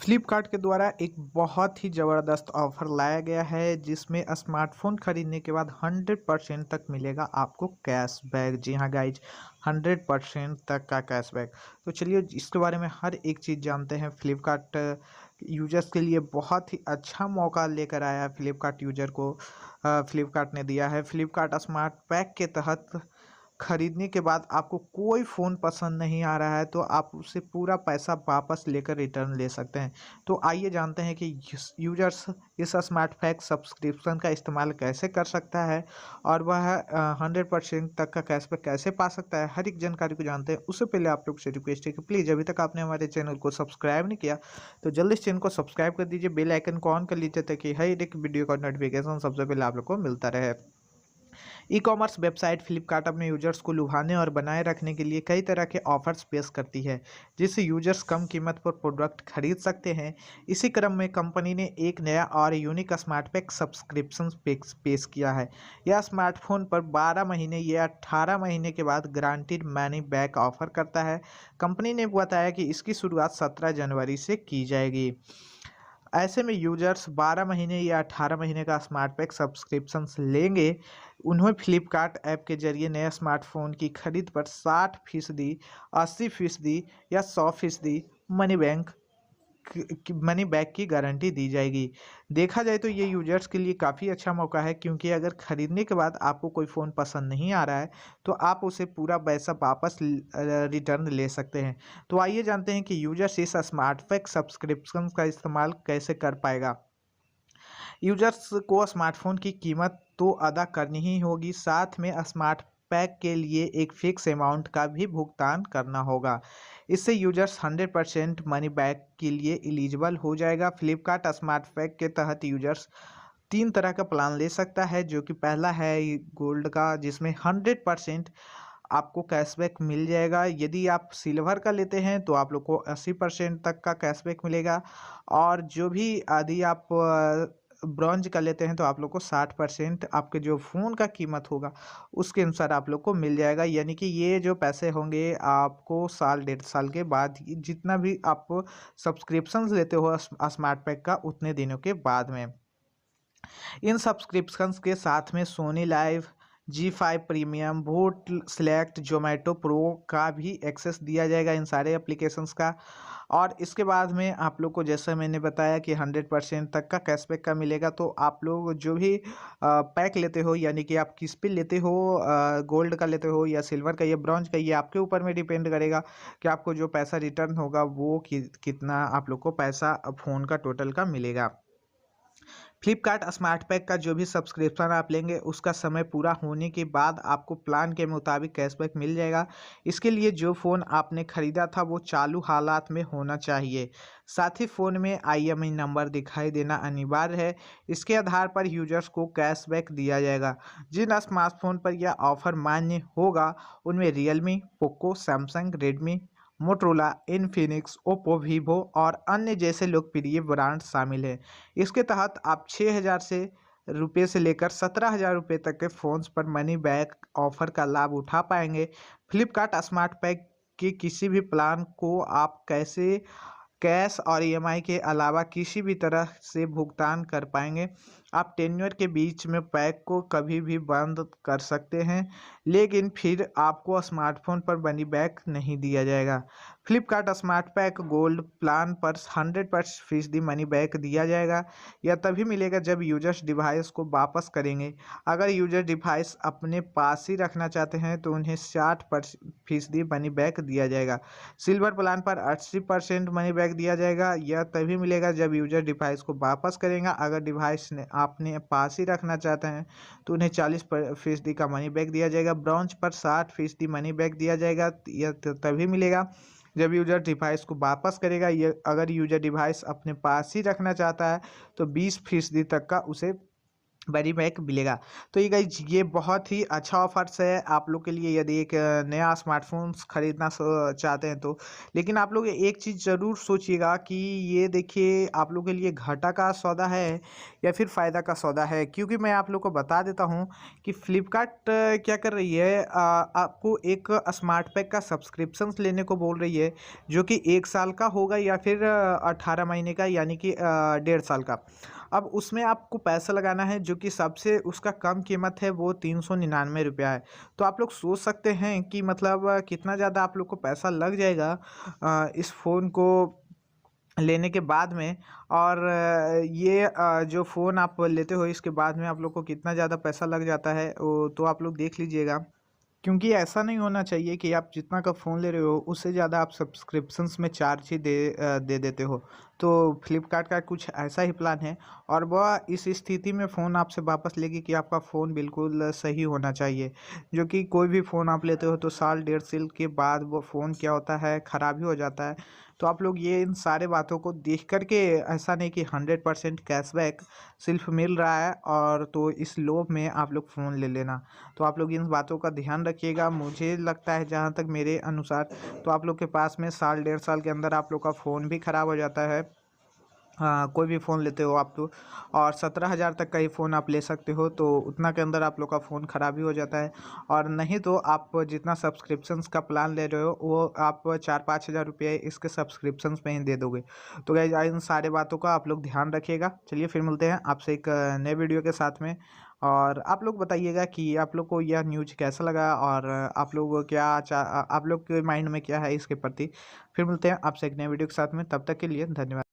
फ्लिपकार्ट के द्वारा एक बहुत ही ज़बरदस्त ऑफ़र लाया गया है जिसमें स्मार्टफ़ोन खरीदने के बाद 100% तक मिलेगा आपको कैशबैक। जी हाँ गाइज, 100% तक का कैशबैक। तो चलिए इसके बारे में हर एक चीज़ जानते हैं। फ्लिपकार्ट यूजर्स के लिए बहुत ही अच्छा मौका लेकर आया है। फ्लिपकार्ट यूजर को फ्लिपकार्ट ने दिया है। फ्लिपकार्ट स्मार्ट पैक के तहत खरीदने के बाद आपको कोई फ़ोन पसंद नहीं आ रहा है तो आप उससे पूरा पैसा वापस लेकर रिटर्न ले सकते हैं। तो आइए जानते हैं कि यूजर्स इस स्मार्ट पैक सब्सक्रिप्शन का इस्तेमाल कैसे कर सकता है और वह 100% तक का कैशबैक कैसे पा सकता है। हर एक जानकारी को जानते हैं उससे पहले आप लोग से रिक्वेस्ट है कि प्लीज़ अभी तक आपने हमारे चैनल को सब्सक्राइब नहीं किया तो जल्दी इस चैनल को सब्सक्राइब कर दीजिए, बेल आइकन को ऑन कर लीजिए ताकि हर एक वीडियो का नोटिफिकेशन सबसे पहले आप लोग को मिलता रहे। ई कॉमर्स वेबसाइट फ्लिपकार्ट अपने यूजर्स को लुभाने और बनाए रखने के लिए कई तरह के ऑफर्स पेश करती है जिससे यूजर्स कम कीमत पर प्रोडक्ट खरीद सकते हैं। इसी क्रम में कंपनी ने एक नया और यूनिक स्मार्ट पैक सब्सक्रिप्शन पेश किया है। यह स्मार्टफोन पर 12 महीने या 18 महीने के बाद गारंटीड मनी बैक ऑफर करता है। कंपनी ने बताया कि इसकी शुरुआत 17 जनवरी से की जाएगी। ऐसे में यूजर्स 12 महीने या 18 महीने का स्मार्ट पैक सब्सक्रिप्शंस लेंगे। उन्हें फ्लिपकार्ट ऐप के जरिए नए स्मार्टफोन की खरीद पर 60%, 80% या 100% मनी बैंक मनी बैक की गारंटी दी जाएगी। देखा जाए तो ये यूजर्स के लिए काफ़ी अच्छा मौका है क्योंकि अगर खरीदने के बाद आपको कोई फ़ोन पसंद नहीं आ रहा है तो आप उसे पूरा पैसा वापस रिटर्न ले सकते हैं। तो आइए जानते हैं कि यूजर्स इस स्मार्ट पैक सब्सक्रिप्शन का इस्तेमाल कैसे कर पाएगा। यूजर्स को स्मार्टफोन की कीमत तो अदा करनी ही होगी, साथ में स्मार्ट पैक के लिए एक फिक्स अमाउंट का भी भुगतान करना होगा। इससे यूजर्स 100% मनी बैक के लिए एलिजिबल हो जाएगा। फ्लिपकार्ट स्मार्ट पैक के तहत यूजर्स 3 तरह का प्लान ले सकता है, जो कि पहला है गोल्ड का जिसमें 100% आपको कैशबैक मिल जाएगा। यदि आप सिल्वर का लेते हैं तो आप लोग को 80% तक का कैशबैक मिलेगा और जो भी यदि आप ब्रॉन्ज का लेते हैं तो आप लोग को 60% आपके जो फ़ोन का कीमत होगा उसके अनुसार आप लोग को मिल जाएगा। यानी कि ये जो पैसे होंगे आपको साल 1.5 साल के बाद जितना भी आप सब्सक्रिप्शंस लेते हो स्मार्ट पैक का उतने दिनों के बाद में। इन सब्सक्रिप्शंस के साथ में Sony LIV, Zee five premium, Voot Select, Zomato Pro का भी एक्सेस दिया जाएगा इन सारे एप्लीकेशंस का। और इसके बाद में आप लोग को जैसा मैंने बताया कि 100% तक का कैशबैक का मिलेगा। तो आप लोग जो भी पैक लेते हो यानी कि आप किस पे लेते हो, गोल्ड का लेते हो या सिल्वर का या ब्रॉन्ज का, ये आपके ऊपर में डिपेंड करेगा कि आपको जो पैसा रिटर्न होगा वो कितना आप लोग को पैसा फ़ोन का टोटल का मिलेगा। फ्लिपकार्ट स्मार्ट पैक का जो भी सब्सक्रिप्शन आप लेंगे उसका समय पूरा होने के बाद आपको प्लान के मुताबिक कैशबैक मिल जाएगा। इसके लिए जो फ़ोन आपने ख़रीदा था वो चालू हालात में होना चाहिए। साथ ही फ़ोन में IMEI नंबर दिखाई देना अनिवार्य है। इसके आधार पर यूजर्स को कैशबैक दिया जाएगा। जिन स्मार्टफोन पर यह ऑफर मान्य होगा उनमें Realme, Poco, Samsung, Redmi, Motorola, Infinix, Oppo, Vivo और अन्य जैसे लोकप्रिय ब्रांड शामिल हैं। इसके तहत आप 6,000 रुपये से लेकर 17,000 रुपये तक के फ़ोन्स पर मनी बैक ऑफर का लाभ उठा पाएंगे। फ्लिपकार्ट स्मार्ट पैक के किसी भी प्लान को आप कैसे कैश और EMI के अलावा किसी भी तरह से भुगतान कर पाएंगे। आप टेन्योर के बीच में पैक को कभी भी बंद कर सकते हैं, लेकिन फिर आपको स्मार्टफोन पर मनी बैक नहीं दिया जाएगा। Flipkart smart pack gold plan पर 100% मनी बैक दिया जाएगा। यह तभी मिलेगा जब यूजर्स डिवाइस को वापस करेंगे। अगर यूजर डिवाइस अपने पास ही रखना चाहते हैं तो उन्हें 60% मनी बैक दिया जाएगा। सिल्वर प्लान पर 80% मनी बैक दिया जाएगा। यह तभी मिलेगा जब यूजर डिवाइस को वापस करेगा। अगर डिवाइस ने आपने पास ही रखना चाहते हैं तो उन्हें 40% का मनी बैक दिया जाएगा। ब्रॉन्ज पर 60% मनी बैक दिया जाएगा। यह तभी मिलेगा जब यूजर डिवाइस को वापस करेगा। अगर यूजर डिवाइस अपने पास ही रखना चाहता है तो 20% तक का उसे बैरी बैक मिलेगा। तो ये गाइज ये बहुत ही अच्छा ऑफर्स है आप लोग के लिए यदि एक नया स्मार्टफोन्स खरीदना चाहते हैं तो। लेकिन आप लोग एक चीज़ ज़रूर सोचिएगा कि ये देखिए आप लोग के लिए घाटा का सौदा है या फिर फ़ायदा का सौदा है, क्योंकि मैं आप लोग को बता देता हूँ कि फ्लिपकार्ट क्या कर रही है, आपको एक स्मार्ट पैक का सब्सक्रिप्शंस लेने को बोल रही है, जो कि 1 साल का होगा या फिर 18 महीने का, यानी कि 1.5 साल का। अब उसमें आपको पैसा लगाना है, जो कि सबसे उसका कम कीमत है वो 399 रुपया है। तो आप लोग सोच सकते हैं कि मतलब कितना ज़्यादा आप लोग को पैसा लग जाएगा इस फ़ोन को लेने के बाद में। और ये जो फ़ोन आप लेते हो इसके बाद में आप लोग को कितना ज़्यादा पैसा लग जाता है वो तो आप लोग देख लीजिएगा। क्योंकि ऐसा नहीं होना चाहिए कि आप जितना का फ़ोन ले रहे हो उससे ज़्यादा आप सब्सक्रिप्शंस में चार्ज ही दे देते हो। तो फ्लिपकार्ट का कुछ ऐसा ही प्लान है, और वह इस स्थिति में फ़ोन आपसे वापस लेगी कि आपका फ़ोन बिल्कुल सही होना चाहिए। जो कि कोई भी फ़ोन आप लेते हो तो साल 1.5 साल के बाद वो फ़ोन क्या होता है, ख़राब ही हो जाता है। तो आप लोग ये इन सारे बातों को देख कर के, ऐसा नहीं कि 100% कैशबैक सिर्फ मिल रहा है और तो इस लोभ में आप लोग फ़ोन ले लेना। तो आप लोग इन बातों का ध्यान रखिएगा। मुझे लगता है जहाँ तक मेरे अनुसार, तो आप लोग के पास में साल 1.5 साल के अंदर आप लोग का फ़ोन भी ख़राब हो जाता है। हाँ, कोई भी फ़ोन लेते हो आप तो, और 17,000 तक का ही फ़ोन आप ले सकते हो, तो उतना के अंदर आप लोग का फ़ोन ख़राब ही हो जाता है। और नहीं तो आप जितना सब्सक्रिप्शंस का प्लान ले रहे हो वो आप 4-5 हज़ार रुपये इसके सब्सक्रिप्शंस में ही दे दोगे। तो गाइस इन सारे बातों का आप लोग ध्यान रखिएगा। चलिए फिर मिलते हैं आपसे एक नए वीडियो के साथ में। और आप लोग बताइएगा कि आप लोग को यह न्यूज़ कैसा लगा, और आप लोग आप लोग के माइंड में क्या है इसके प्रति। फिर मिलते हैं आपसे एक नए वीडियो के साथ में, तब तक के लिए धन्यवाद।